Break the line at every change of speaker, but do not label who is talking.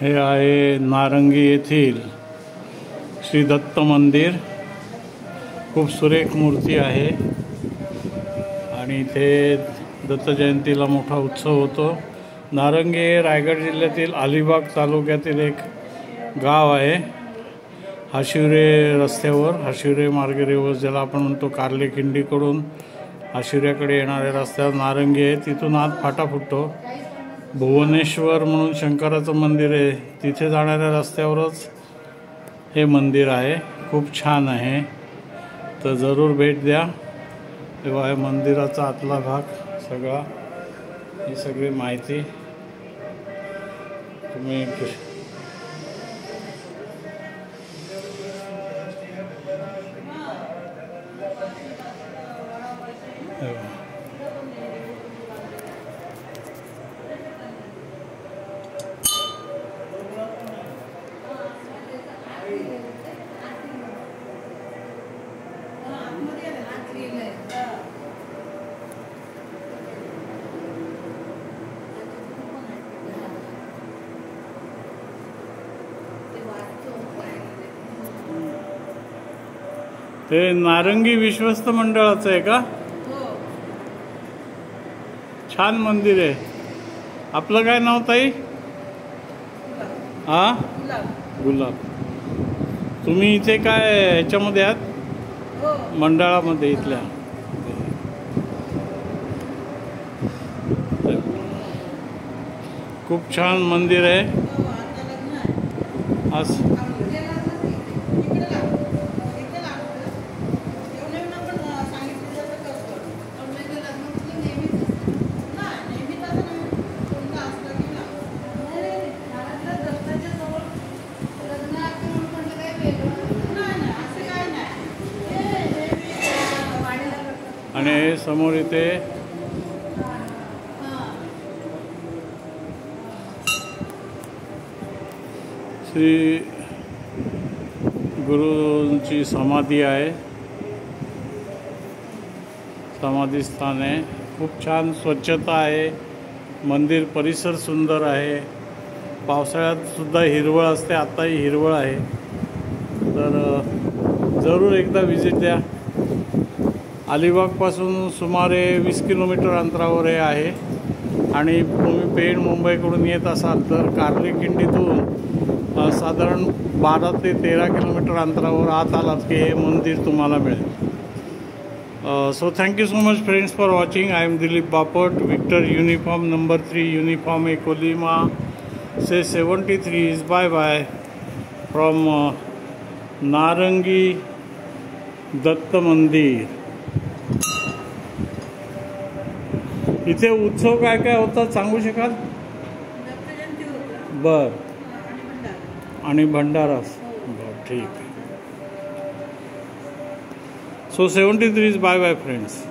हे आहे नारंगी येथील श्री दत्त मंदिर। खूप सुरेख मूर्ती आहे आणि इथे दत्त जयंतीला मोठा उत्सव होतो। नारंगी हे रायगड जिल्ह्यातील अलिबाग तालुक्यातील एक गाव आहे। हाशिवरे रस्त्यावर, हाशिवरे मार्गे ज्याला आपण म्हणतो कार्लेखिंडीकडून हाशिवऱ्याकडे येणाऱ्या रस्त्यावर नारंगी आहे। तिथून आत फाटा फुटतो। भुवनेश्वर म्हणून शंकराचं मंदिर आहे, तिथे जाणाऱ्या रस्त्यावरच हे मंदिर आहे। खूप छान आहे, तर जरूर भेट द्या। तेव्हा हे मंदिराचा आतला भाग सगळा, ही सगळी माहिती तुम्ही ते नारंगी विश्वस्त मंडळाचं आहे का? छान मंदिर आहे। आपलं काय नाव ताई? हा, गुलाब। तुम्ही इथे काय ह्याच्यामध्ये आहात? मंडळामध्ये इथल्या? खूप छान मंदिर आहे। आणि समोर इथे श्री गुरूंची समाधी आहे, समाधी स्थान आहे। खूप छान स्वच्छता आहे, मंदिर परिसर सुंदर आहे। पावसाळ्यात सुद्धा हिरवळ असते, आताही हिरवळ आहे, तर जरूर एकदा विजिट द्या। अलिबागपासून सुमारे 20 किलोमीटर अंतरावर हे आहे। आणि तुम्ही पेण मुंबईकडून येत असाल तर कार्लेखिंडीतून साधारण 12 ते 13 किलोमीटर अंतरावर आत आलात की हे मंदिर तुम्हाला मिळेल। So thank you so much friends for watching. I am Dilip Bapat, Victor uniform number 3 uniform echo lima से 73 is bye bye from Narangi Datta मंदिर। इथे उत्सव काय काय होता सांगू शकाल? बर, आणि भंडारा। बर, ठीक आहे। So 73 is bye bye friends.